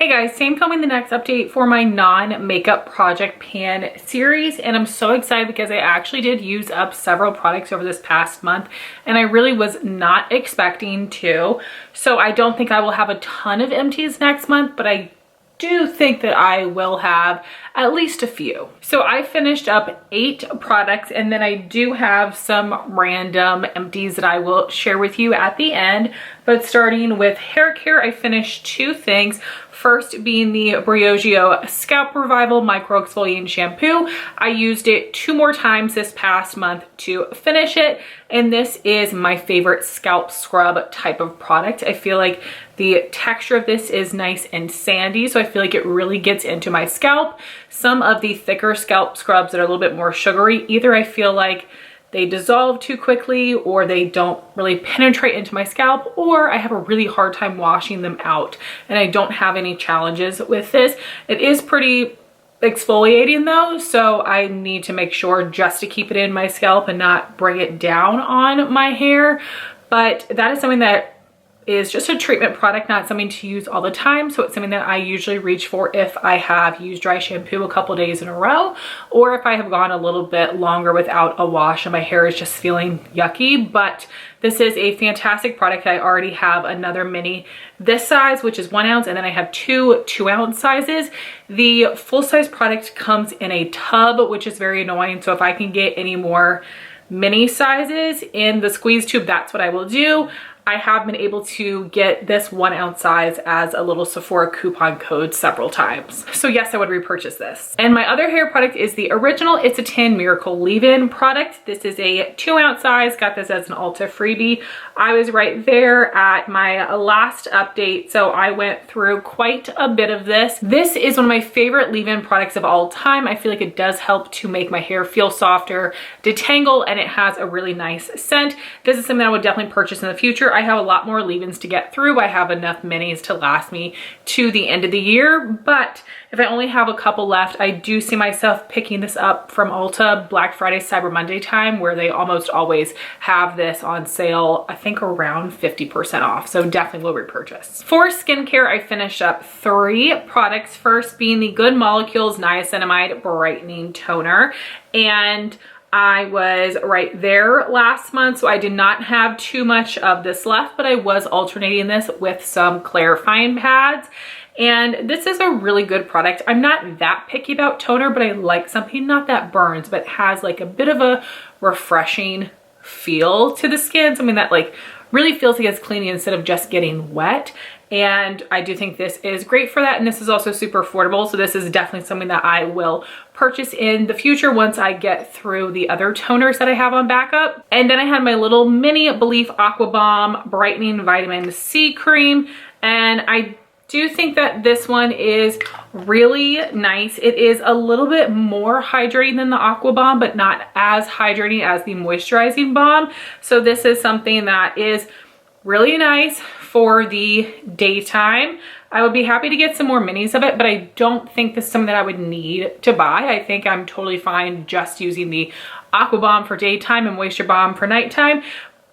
Hey guys, same coming the next update for my non-makeup project pan series, and I'm so excited because I actually did use up several products over this past month and I really was not expecting to. So I don't think I will have a ton of empties next month, but I do think that I will have at least a few. So I finished up 8 products, and then I do have some random empties that I will share with you at the end. But starting with hair care, I finished 2 things. First being the Briogeo Scalp Revival Micro Exfoliating Shampoo. I used it 2 more times this past month to finish it, and this is my favorite scalp scrub type of product. I feel like the texture of this is nice and sandy, so I feel like it really gets into my scalp. Some of the thicker scalp scrubs that are a little bit more sugary, either I feel like they dissolve too quickly or they don't really penetrate into my scalp, or I have a really hard time washing them out, and I don't have any challenges with this. It is pretty exfoliating though, so I need to make sure just to keep it in my scalp and not bring it down on my hair. But that is something that is just a treatment product, not something to use all the time. So it's something that I usually reach for if I have used dry shampoo a couple days in a row, or if I have gone a little bit longer without a wash and my hair is just feeling yucky. But this is a fantastic product. I already have another mini this size, which is 1 ounce, and then I have 2 2-ounce sizes. The full-size product comes in a tub, which is very annoying. So if I can get any more mini sizes in the squeeze tube, that's what I will do. I have been able to get this 1 ounce size as a little Sephora coupon code several times. So yes, I would repurchase this. And my other hair product is the original It's a 10 Miracle Leave-In product. This is a 2 ounce size. Got this as an Ulta freebie. I was right there at my last update, so I went through quite a bit of this. This is one of my favorite leave-in products of all time. I feel like it does help to make my hair feel softer, detangle, and it has a really nice scent. This is something I would definitely purchase in the future. I have a lot more leave-ins to get through. I have enough minis to last me to the end of the year, but if I only have a couple left, I do see myself picking this up from Ulta Black Friday, Cyber Monday time, where they almost always have this on sale, I think around 50% off. So definitely will repurchase. For skincare, I finished up 3 products. First being the Good Molecules Niacinamide Brightening Toner. And I was right there last month, so I did not have too much of this left, but I was alternating this with some clarifying pads. And this is a really good product. I'm not that picky about toner, but I like something not that burns, but has like a bit of a refreshing feel to the skin, something that like really feels like it's cleaning instead of just getting wet. And I do think this is great for that. And this is also super affordable. So this is definitely something that I will purchase in the future once I get through the other toners that I have on backup. And then I had my little mini Belif Aqua Balm Brightening Vitamin C Cream. And I do think that this one is really nice. It is a little bit more hydrating than the Aqua Balm, but not as hydrating as the Moisturizing Balm. So this is something that is really nice for the daytime. I would be happy to get some more minis of it, but I don't think this is something that I would need to buy. I think I'm totally fine just using the Aqua Balm for daytime and Moisture Balm for nighttime.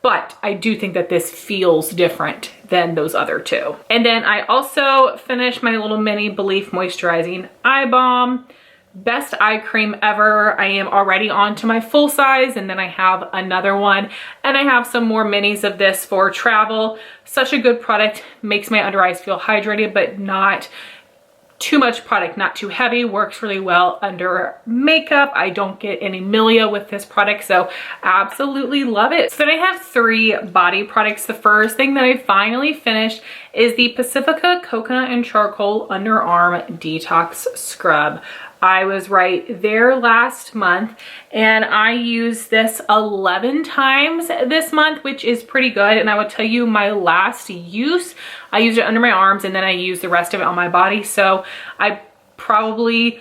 But I do think that this feels different than those other 2. And then I also finished my little mini Belif Moisturizing Eye Balm. Best eye cream ever. I am already on to my full size, and then I have another one, and I have some more minis of this for travel. Such a good product. Makes my under eyes feel hydrated, but not too much product, not too heavy. Works really well under makeup. I don't get any milia with this product, so absolutely love it. So then I have 3 body products. The first thing that I finally finished is the Pacifica Coconut and Charcoal Underarm Detox Scrub. I was right there last month, and I used this 11 times this month, which is pretty good. And I would tell you my last use, I used it under my arms, and then I used the rest of it on my body. So I probably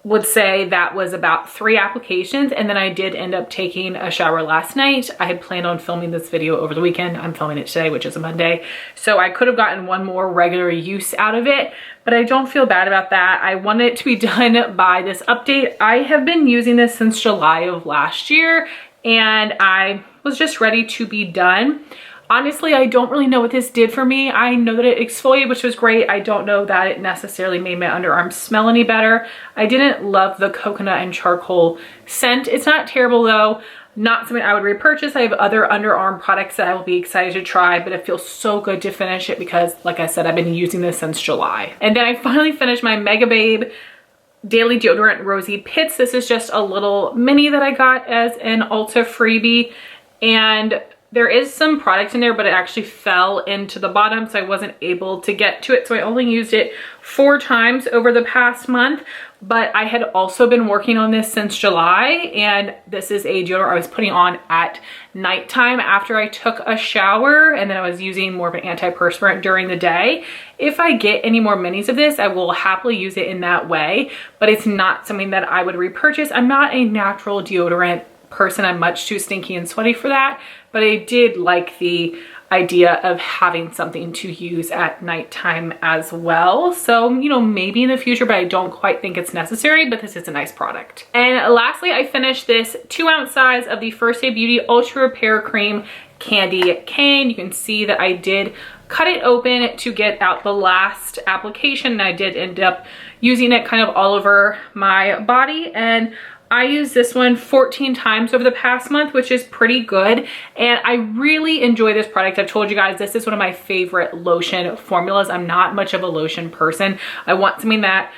would say that was about 3 applications, and then I did end up taking a shower last night. I had planned on filming this video over the weekend. I'm filming it today, which is a Monday. So I could have gotten one more regular use out of it, but I don't feel bad about that. I wanted it to be done by this update. I have been using this since July of last year, and I was just ready to be done. Honestly, I don't really know what this did for me. I know that it exfoliated, which was great. I don't know that it necessarily made my underarms smell any better. I didn't love the coconut and charcoal scent. It's not terrible though. Not something I would repurchase. I have other underarm products that I will be excited to try, but it feels so good to finish it because, like I said, I've been using this since July. And then I finally finished my Mega Babe Daily Deodorant Rosy Pits. This is just a little mini that I got as an Ulta freebie. And there is some product in there, but it actually fell into the bottom, so I wasn't able to get to it. So I only used it 4 times over the past month, but I had also been working on this since July, and this is a deodorant I was putting on at nighttime after I took a shower, and then I was using more of an antiperspirant during the day. If I get any more minis of this, I will happily use it in that way, but it's not something that I would repurchase. I'm not a natural deodorant person. I'm much too stinky and sweaty for that, but I did like the idea of having something to use at nighttime as well. So, you know, maybe in the future, but I don't quite think it's necessary, but this is a nice product. And lastly, I finished this 2-ounce size of the First Aid Beauty Ultra Repair Cream Candy Cane. You can see that I did cut it open to get out the last application, and I did end up using it kind of all over my body, and I used this one 14 times over the past month, which is pretty good. And I really enjoy this product. I've told you guys, this is one of my favorite lotion formulas. I'm not much of a lotion person. I want something that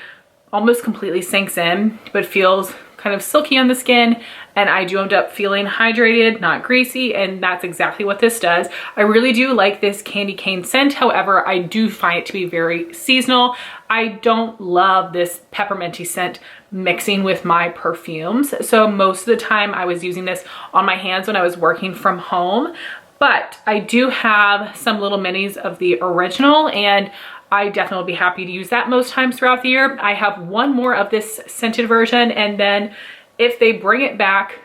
almost completely sinks in, but feels kind of silky on the skin. And I do end up feeling hydrated, not greasy. And that's exactly what this does. I really do like this candy cane scent. However, I do find it to be very seasonal. I don't love this pepperminty scent mixing with my perfumes. So most of the time I was using this on my hands when I was working from home, but I do have some little minis of the original, and I definitely will be happy to use that most times throughout the year. I have one more of this scented version, and then if they bring it back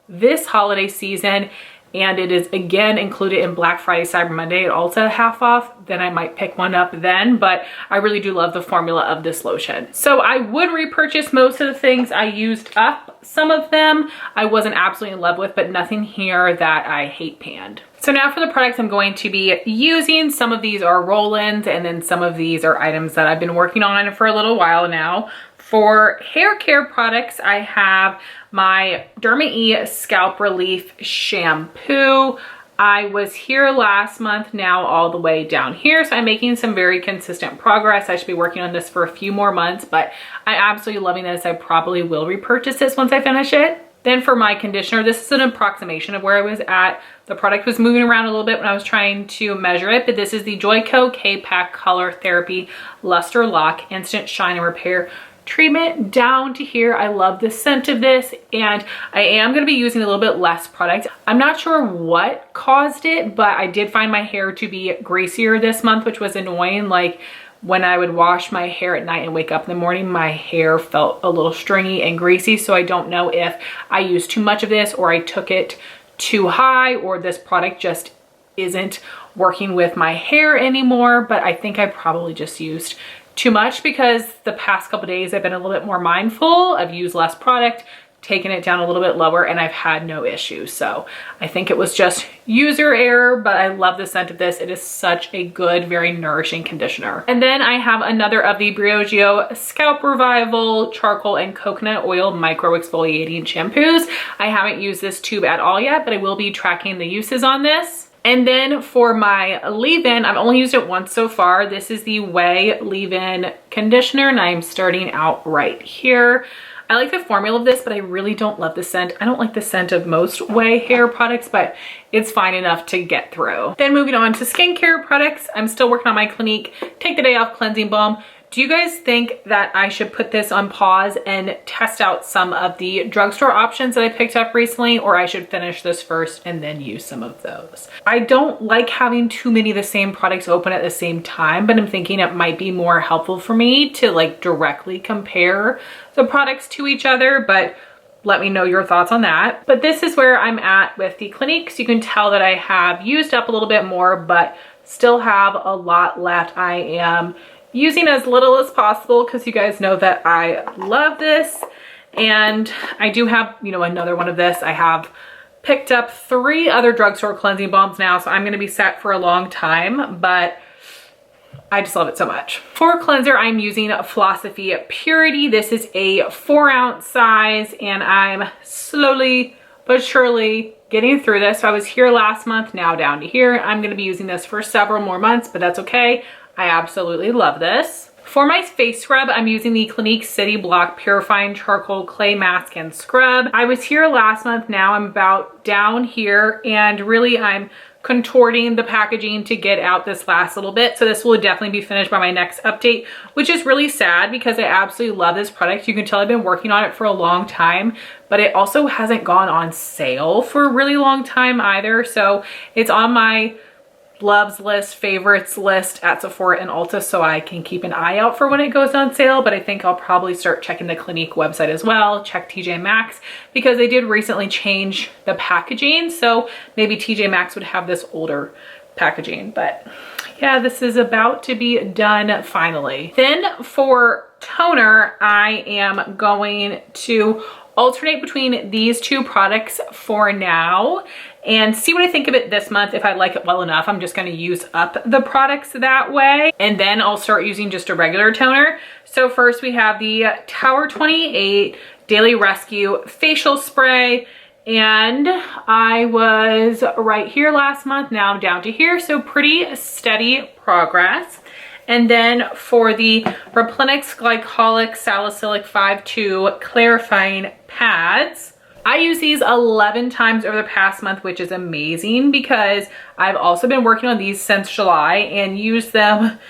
this holiday season and it is again included in Black Friday, Cyber Monday at Ulta half off, then I might pick one up then. But I really do love the formula of this lotion. So I would repurchase most of the things. I used up some of them I wasn't absolutely in love with, but nothing here that I hate panned. So now for the products I'm going to be using. Some of these are roll-ins, and then some of these are items that I've been working on for a little while now. For hair care products, I have my Derma E Scalp Relief Shampoo. I was here last month, now all the way down here. So I'm making some very consistent progress. I should be working on this for a few more months, but I'm absolutely loving this. I probably will repurchase this once I finish it. Then for my conditioner, this is an approximation of where I was at. The product was moving around a little bit when I was trying to measure it, but this is the Joico K-Pack Color Therapy Luster Lock Instant Shine and Repair Treatment down to here. I love the scent of this, and I am going to be using a little bit less product. I'm not sure what caused it, but I did find my hair to be greasier this month, which was annoying. Like when I would wash my hair at night and wake up in the morning, my hair felt a little stringy and greasy. So I don't know if I used too much of this, or I took it too high, or this product just isn't working with my hair anymore. But I think I probably just used too much, because the past couple days I've been a little bit more mindful. I've used less product, taken it down a little bit lower, and I've had no issues. So I think it was just user error, but I love the scent of this. It is such a good, very nourishing conditioner. And then I have another of the Briogeo Scalp Revival Charcoal and Coconut Oil Micro Exfoliating Shampoos. I haven't used this tube at all yet, but I will be tracking the uses on this. And then for my leave-in, I've only used it once so far. This is the Way Leave-In Conditioner, and I'm starting out right here. I like the formula of this, but I really don't love the scent. I don't like the scent of most Way hair products, but it's fine enough to get through. Then moving on to skincare products, I'm still working on my Clinique Take the Day Off Cleansing Balm. Do you guys think that I should put this on pause and test out some of the drugstore options that I picked up recently, or I should finish this first and then use some of those? I don't like having too many of the same products open at the same time, but I'm thinking it might be more helpful for me to like directly compare the products to each other, but let me know your thoughts on that. But this is where I'm at with the Clinique. So you can tell that I have used up a little bit more, but still have a lot left. I am using as little as possible because you guys know that I love this. And I do have, you know, another one of this. I have picked up 3 other drugstore cleansing balms now, so I'm gonna be set for a long time, but I just love it so much. For cleanser, I'm using Philosophy Purity. This is a 4-ounce size, and I'm slowly but surely getting through this. So I was here last month, now down to here. I'm gonna be using this for several more months, but that's okay. I absolutely love this. For my face scrub, I'm using the Clinique City Block Purifying Charcoal Clay Mask and Scrub. I was here last month, now I'm about down here, and really I'm contorting the packaging to get out this last little bit. So this will definitely be finished by my next update, which is really sad because I absolutely love this product. You can tell I've been working on it for a long time, but it also hasn't gone on sale for a really long time either. So it's on my loves list, favorites list at Sephora and Ulta, so I can keep an eye out for when it goes on sale. But I think I'll probably start checking the Clinique website as well, check TJ Maxx, because they did recently change the packaging, so maybe TJ Maxx would have this older packaging. But yeah, this is about to be done finally. Then for toner, I am going to alternate between these 2 products for now and see what I think of it this month. If I like it well enough, I'm just gonna use up the products that way, and then I'll start using just a regular toner. So first we have the Tower 28 Daily Rescue Facial Spray, and I was right here last month, now I'm down to here, so pretty steady progress. And then for the Replenix Glycolic Salicylic 5-2 Clarifying Pads, I use these 11 times over the past month, which is amazing because I've also been working on these since July and use them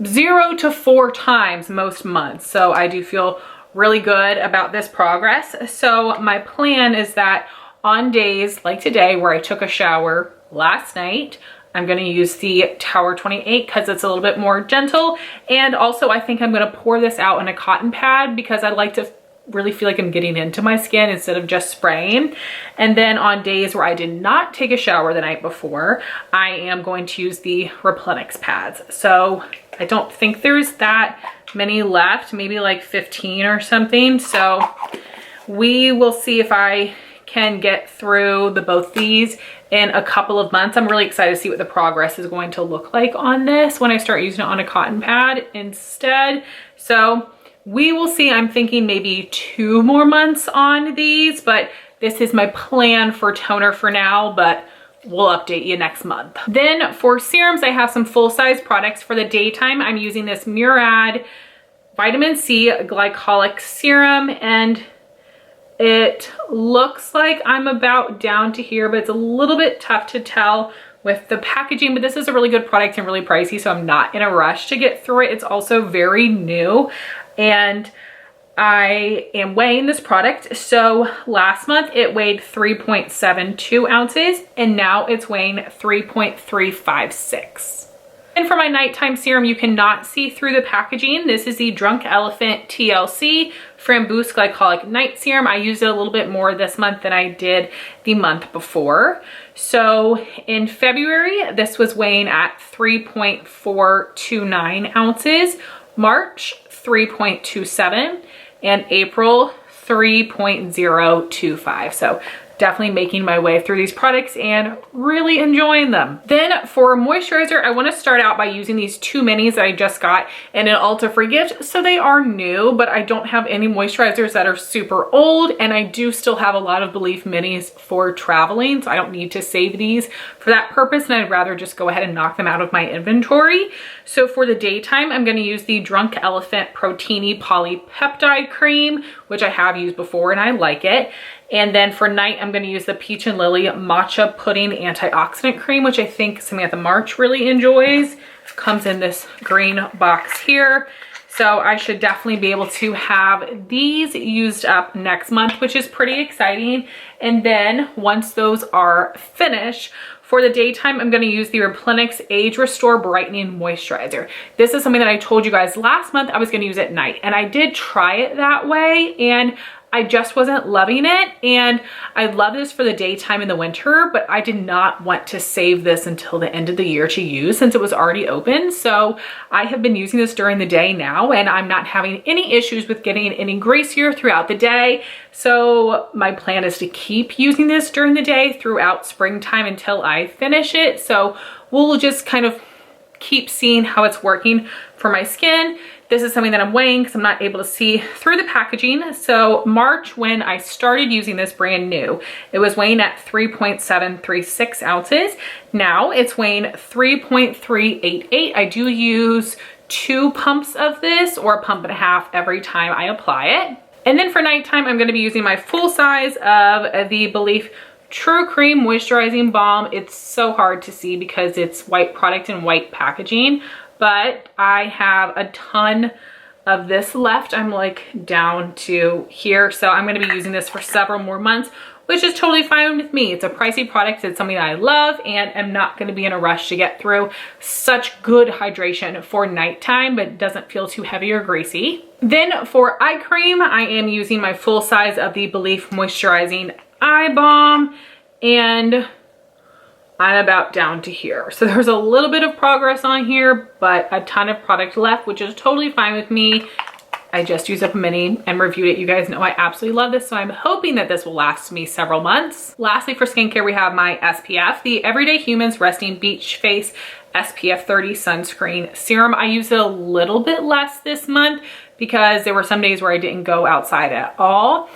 0 to 4 times most months. So I do feel really good about this progress. So my plan is that on days like today where I took a shower last night, I'm gonna use the Tower 28 because it's a little bit more gentle. And also I think I'm gonna pour this out in a cotton pad because I like to really feel like I'm getting into my skin instead of just spraying. And then on days where I did not take a shower the night before, I am going to use the Replenix pads. So I don't think there's that many left, maybe like 15 or something. So we will see if I can get through both these in a couple of months. I'm really excited to see what the progress is going to look like on this when I start using it on a cotton pad instead. So we will see. I'm thinking maybe 2 more months on these, but this is my plan for toner for now, but we'll update you next month. Then for serums, I have some full-size products. For the daytime, I'm using this Murad Vitamin C Glycolic Serum, and it looks like I'm about down to here, but it's a little bit tough to tell with the packaging, but this is a really good product and really pricey, so I'm not in a rush to get through it. It's also very new, and I am weighing this product. So last month it weighed 3.72 ounces, and now it's weighing 3.356. And for my nighttime serum, you cannot see through the packaging. This is the Drunk Elephant TLC Framboos Glycolic Night Serum. I used it a little bit more this month than I did the month before. So in February, this was weighing at 3.429 ounces, March 3.27, and April 3.025. So definitely making my way through these products and really enjoying them. Then for moisturizer, I want to start out by using these 2 minis that I just got in an Ulta free gift. So they are new, but I don't have any moisturizers that are super old, and I do still have a lot of Belif minis for traveling, so I don't need to save these for that purpose, and I'd rather just go ahead and knock them out of my inventory. So for the daytime, I'm going to use the Drunk Elephant Proteini Polypeptide Cream, which I have used before and I like it. And then for night, I'm going to use the Peach and Lily Matcha Pudding Antioxidant Cream, which I think Samantha March really enjoys. Comes in this green box here. So I should definitely be able to have these used up next month, which is pretty exciting. And then once those are finished, for the daytime, I'm going to use the Replenix Age Restore Brightening Moisturizer. This is something that I told you guys last month I was going to use at night, and I did try it that way, and I just wasn't loving it. And I love this for the daytime in the winter, but I did not want to save this until the end of the year to use since it was already open. So I have been using this during the day now, and I'm not having any issues with getting any greasier throughout the day. So my plan is to keep using this during the day throughout springtime until I finish it. So we'll just kind of keep seeing how it's working for my skin. This is something that I'm weighing because I'm not able to see through the packaging. So March, when I started using this brand new, it was weighing at 3.736 ounces. Now it's weighing 3.388. I do use 2 pumps of this, or a pump and a half every time I apply it. And then for nighttime, I'm going to be using my full size of the Belif True Cream Moisturizing Balm. It's so hard to see because it's white product and white packaging, but I have a ton of this left. I'm like down to here. So I'm going to be using this for several more months, which is totally fine with me. It's a pricey product. It's something that I love, and I'm not going to be in a rush to get through. Such good hydration for nighttime, but doesn't feel too heavy or greasy. Then for eye cream, I am using my full size of the Belif Moisturizing Eye Balm, and I'm about down to here. So there's a little bit of progress on here, but a ton of product left, which is totally fine with me. I just used up a mini and reviewed it. You guys know I absolutely love this, so I'm hoping that this will last me several months. Lastly, for skincare, we have my SPF, the Everyday Humans Resting Beach Face SPF 30 Sunscreen Serum. I used it a little bit less this month because there were some days where I didn't go outside at all.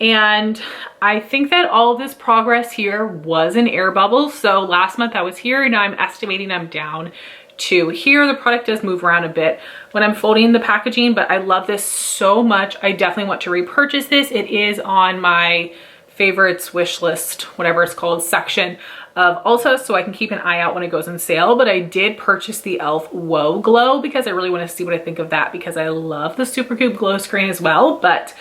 And I think that all of this progress here was in air bubbles. So last month I was here, and now I'm estimating I'm down to here. The product does move around a bit when I'm folding the packaging, but I love this so much. I definitely want to repurchase this. It is on my favorites wish list, whatever it's called, section of Ulta, so I can keep an eye out when it goes on sale. But I did purchase the e.l.f. Whoa Glow because I really want to see what I think of that, because I love the Supergoop Glow Screen as well. But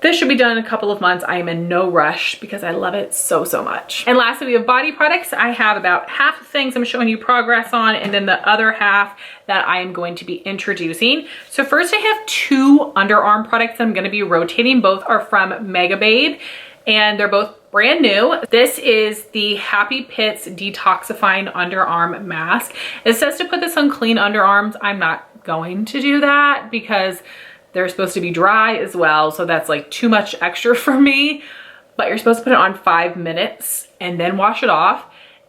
this should be done in a couple of months. I am in no rush because I love it so, so much. And lastly, we have body products. I have about half the things I'm showing you progress on, and then the other half that I am going to be introducing. So first, I have 2 underarm products I'm going to be rotating. Both are from Mega Babe, and they're both brand new. This is the Happy Pits Detoxifying Underarm Mask. It says to put this on clean underarms. I'm not going to do that because they're supposed to be dry as well, so that's like too much extra for me. But you're supposed to put it on 5 minutes and then wash it off,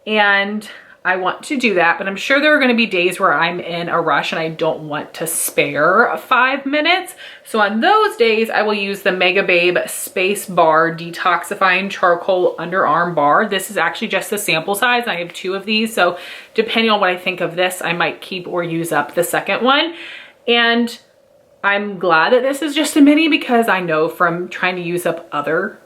and I want to do that. But I'm sure there are going to be days where I'm in a rush and I don't want to spare 5 minutes. So on those days, I will use the Mega Babe Space Bar Detoxifying Charcoal Underarm Bar. This is actually just the sample size. I have 2 of these, so depending on what I think of this, I might keep or use up the second one. And I'm glad that this is just a mini, because I know from trying to use up other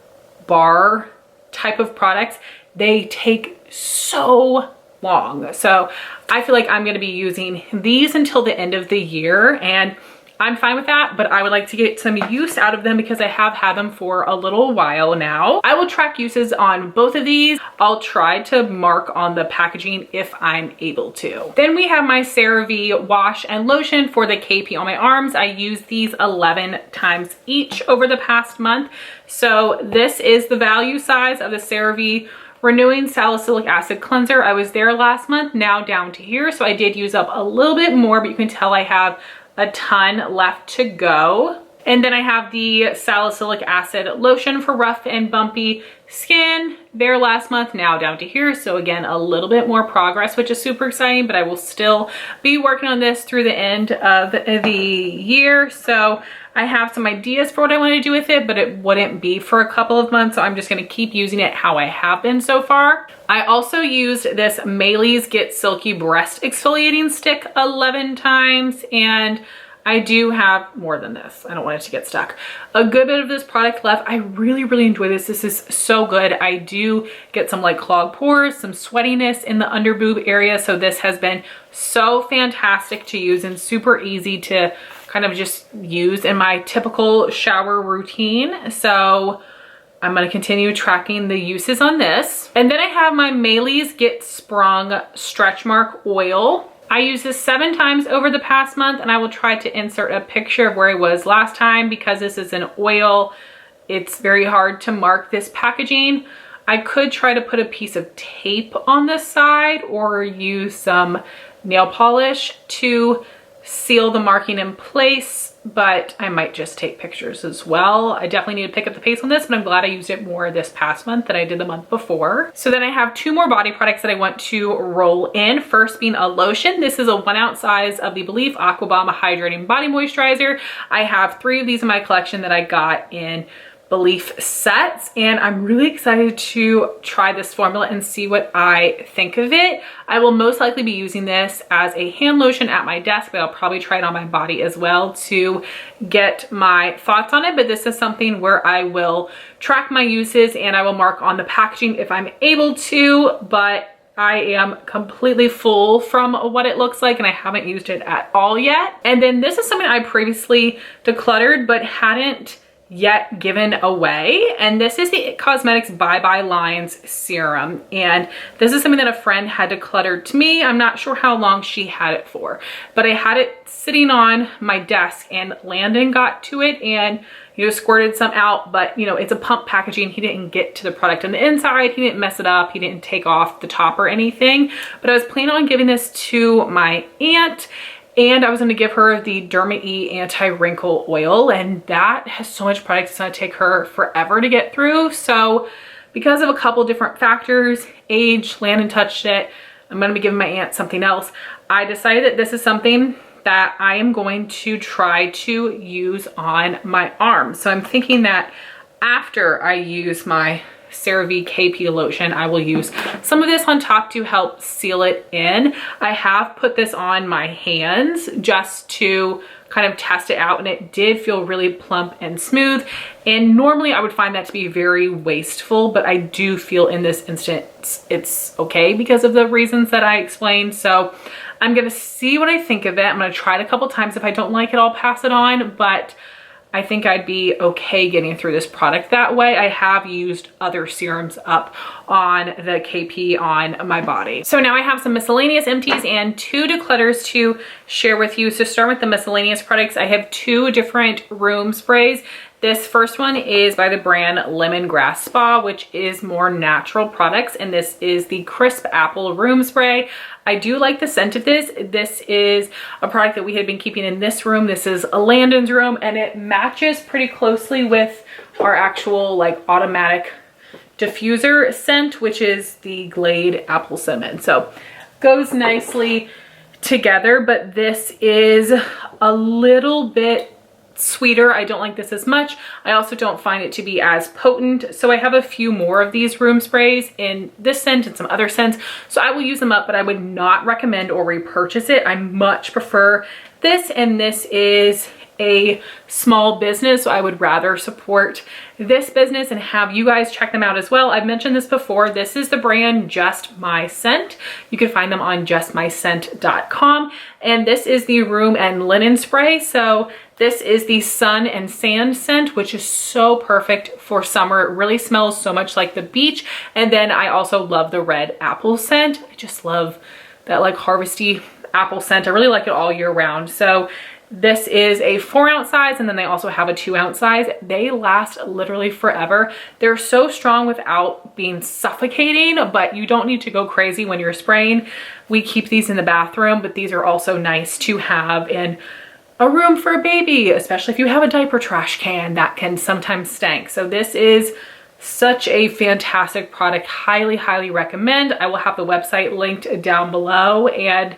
bar type of products, they take so long. So I feel like I'm going to be using these until the end of the year, and I'm fine with that, but I would like to get some use out of them because I have had them for a little while now. I will track uses on both of these. I'll try to mark on the packaging if I'm able to. Then we have my CeraVe wash and lotion for the KP on my arms. I used these 11 times each over the past month. So this is the value size of the CeraVe Renewing Salicylic Acid Cleanser. I was there last month, now down to here. So I did use up a little bit more, but you can tell I have a ton left to go. And then I have the Salicylic Acid Lotion for rough and bumpy skin. There last month, now down to here. So again, a little bit more progress, which is super exciting, but I will still be working on this through the end of the year. So I have some ideas for what I want to do with it, but it wouldn't be for a couple of months. So I'm just going to keep using it how I have been so far. I also used this Maylee's Get Silky Breast Exfoliating Stick 11 times, and I do have more than this. I don't want it to get stuck. A good bit of this product left. I really, really enjoy this. This is so good. I do get some like clogged pores, some sweatiness in the under boob area. So this has been so fantastic to use and super easy to kind of just use in my typical shower routine. So I'm going to continue tracking the uses on this. And then I have my Maylee's Get Sprung Stretch Mark Oil. I used this 7 times over the past month, and I will try to insert a picture of where I was last time because this is an oil it's very hard to mark this packaging. I could try to put a piece of tape on the side or use some nail polish to seal the marking in place, but I might just take pictures as well. I definitely need to pick up the pace on this, but I'm glad I used it more this past month than I did the month before. So then I have 2 more body products that I want to roll in. First being a lotion. This is a 1 ounce size of the Belif Aqua Balm Hydrating Body Moisturizer. I have 3 of these in my collection that I got in Belif sets, and I'm really excited to try this formula and see what I think of it. I will most likely be using this as a hand lotion at my desk, but I'll probably try it on my body as well to get my thoughts on it. But this is something where I will track my uses and I will mark on the packaging if I'm able to, but I am completely full from what it looks like and I haven't used it at all yet. And then this is something I previously decluttered but hadn't yet given away, and this is the It Cosmetics Bye Bye Lines Serum, and this is something that a friend had decluttered to me. I'm not sure how long she had it for, but I had it sitting on my desk and Landon got to it and squirted some out, but it's a pump packaging. He didn't get to the product on the inside. He didn't mess it up. He didn't take off the top or anything, but I was planning on giving this to my aunt. And I was gonna give her the Derma E anti-wrinkle oil, and that has so much product, it's gonna take her forever to get through. So because of a couple different factors, age, Landon touched it, I'm gonna be giving my aunt something else. I decided that this is something that I am going to try to use on my arms. So I'm thinking that after I use my CeraVe KP lotion, I will use some of this on top to help seal it in. I have put this on my hands just to kind of test it out, and it did feel really plump and smooth. And normally I would find that to be very wasteful, but I do feel in this instance it's okay because of the reasons that I explained. So I'm gonna see what I think of it. I'm gonna try it a couple times. If I don't like it, I'll pass it on, but I think I'd be okay getting through this product that way. I have used other serums up on the KP on my body. So now I have some miscellaneous empties and 2 declutters to share with you. So start with the miscellaneous products. I have 2 different room sprays. This first one is by the brand Lemongrass Spa, which is more natural products, and this is the Crisp Apple Room Spray. I do like the scent of this. This is a product that we had been keeping in this room. This is a Landon's room, and it matches pretty closely with our actual like automatic diffuser scent, which is the Glade Apple Cinnamon. So goes nicely together, but this is a little bit sweeter. I don't like this as much. I also don't find it to be as potent. So I have a few more of these room sprays in this scent and some other scents. So I will use them up, but I would not recommend or repurchase it. I much prefer this, and this is a small business, so I would rather support this business and have you guys check them out as well. I've mentioned this before. This is the brand Just My Scent. You can find them on justmyscent.com, and this is the room and linen spray. So this is the sun and sand scent, which is so perfect for summer. It really smells so much like the beach. And then I also love the red apple scent. I just love that like harvesty apple scent. I really like it all year round. So this is a 4 ounce size, and then they also have a 2 ounce size. They last literally forever. They're so strong without being suffocating, but you don't need to go crazy when you're spraying. We keep these in the bathroom, but these are also nice to have in a room for a baby, especially if you have a diaper trash can that can sometimes stink. So this is such a fantastic product. Highly, highly recommend. I will have the website linked down below, and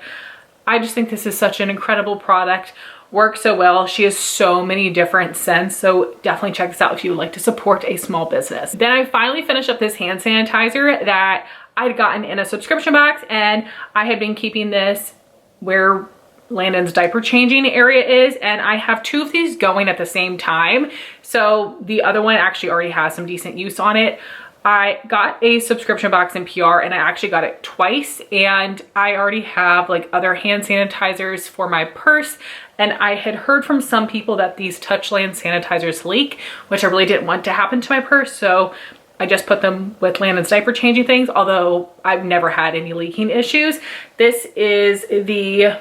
I just think this is such an incredible product. Works so well. She has so many different scents, so definitely check this out if you would like to support a small business. Then I finally finished up this hand sanitizer that I'd gotten in a subscription box, and I had been keeping this where Landon's diaper changing area is, and I have 2 of these going at the same time. So the other one actually already has some decent use on it. I got a subscription box in PR, and I actually got it twice, and I already have like other hand sanitizers for my purse, and I had heard from some people that these Touchland sanitizers leak, which I really didn't want to happen to my purse, so I just put them with Landon's diaper changing things, although I've never had any leaking issues. This is the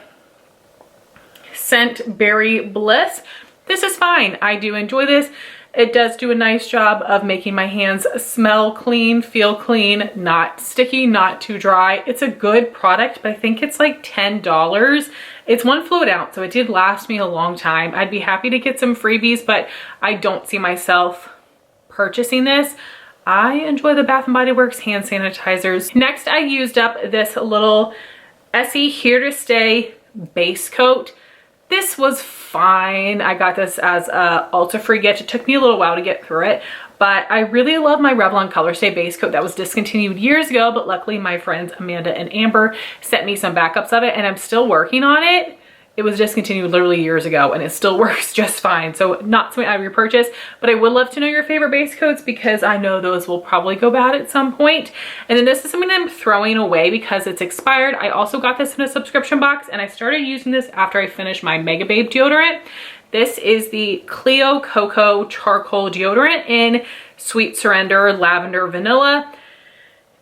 scent Berry Bliss. this is fine. I do enjoy this. It does do a nice job of making my hands smell clean, feel clean, not sticky, not too dry. It's a good product, but I think it's like $10. It's 1 fluid ounce, so it did last me a long time. I'd be happy to get some freebies, but I don't see myself purchasing this. I enjoy the Bath & Body Works hand sanitizers. Next, I used up this little Essie Here to Stay base coat. This was fine. I got this as a Ulta free gift. It took me a little while to get through it, but I really love my Revlon Color Stay base coat that was discontinued years ago, but luckily my friends Amanda and Amber sent me some backups of it and I'm still working on it. It was discontinued literally years ago and it still works just fine. So not something I repurchase, but I would love to know your favorite base coats because I know those will probably go bad at some point. And then this is something I'm throwing away because it's expired. I also got this in a subscription box and I started using this after I finished my Mega Babe deodorant. This is the Clio Cocoa Charcoal Deodorant in Sweet Surrender, Lavender, Vanilla.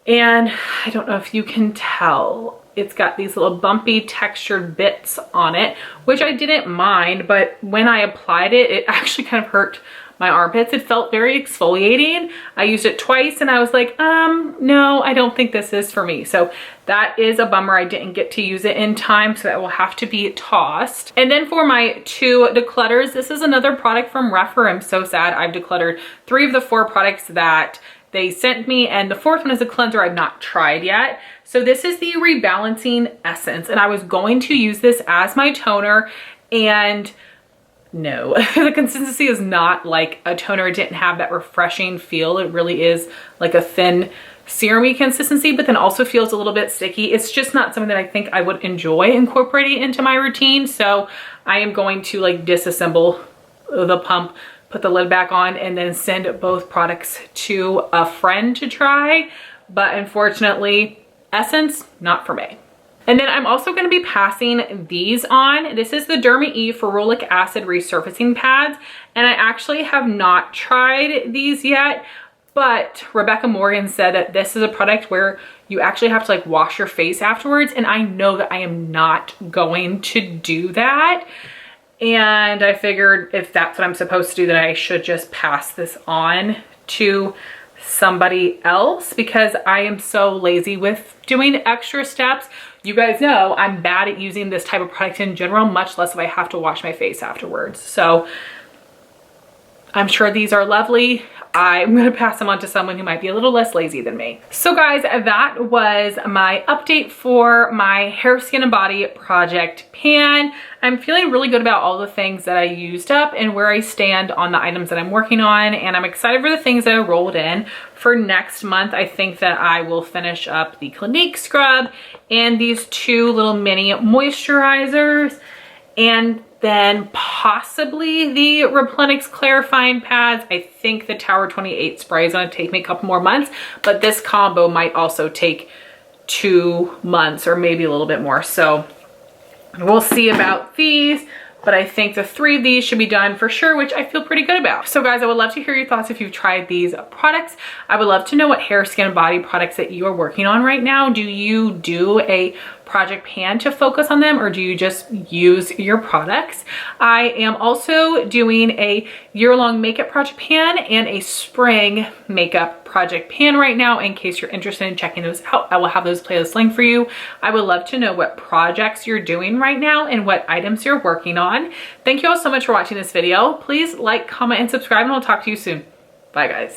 And I don't know if you can tell, it's got these little bumpy textured bits on it, which I didn't mind, but when I applied it, it actually kind of hurt my armpits. It felt very exfoliating. I used it twice and I was like, no, I don't think this is for me. So that is a bummer. I didn't get to use it in time, so that will have to be tossed. And then for my 2 declutters, this is another product from Refer. I'm so sad. I've decluttered 3 of the 4 products that they sent me, and the 4th one is a cleanser I've not tried yet. So this is the Rebalancing Essence, and I was going to use this as my toner, and no, the consistency is not like a toner. It didn't have that refreshing feel. It really is like a thin serum-y consistency, but then also feels a little bit sticky. It's just not something that I think I would enjoy incorporating into my routine. So I am going to like disassemble the pump, put the lid back on, and then send both products to a friend to try. But unfortunately, Essence, not for me. And then I'm also going to be passing these on. This is the Derma E Ferulic Acid Resurfacing Pads. And I actually have not tried these yet, but Rebecca Morgan said that this is a product where you actually have to like wash your face afterwards. And I know that I am not going to do that. And I figured if that's what I'm supposed to do, then I should just pass this on to somebody else because I am so lazy with doing extra steps. You guys know I'm bad at using this type of product in general, much less if I have to wash my face afterwards. So I'm sure these are lovely. I'm gonna pass them on to someone who might be a little less lazy than me. So guys, that was my update for my hair, skin, and body project pan. I'm feeling really good about all the things that I used up and where I stand on the items that I'm working on, and I'm excited for the things that I rolled in. For next month, I think that I will finish up the Clinique scrub and these 2 little mini moisturizers, and then possibly the Replenix clarifying pads. I think the Tower 28 spray is gonna take me a couple more months, but this combo might also take 2 months or maybe a little bit more. So we'll see about these, but I think the 3 of these should be done for sure, which I feel pretty good about. So guys, I would love to hear your thoughts if you've tried these products. I would love to know what hair, skin, and body products that you are working on right now. Do you do a project pan to focus on them, or do you just use your products? I am also doing a year-long makeup project pan and a spring makeup project pan right now. In case you're interested in checking those out, I will have those playlists linked for you. I would love to know what projects you're doing right now and what items you're working on. Thank you all so much for watching this video. Please like, comment, and subscribe, and I'll talk to you soon. Bye guys.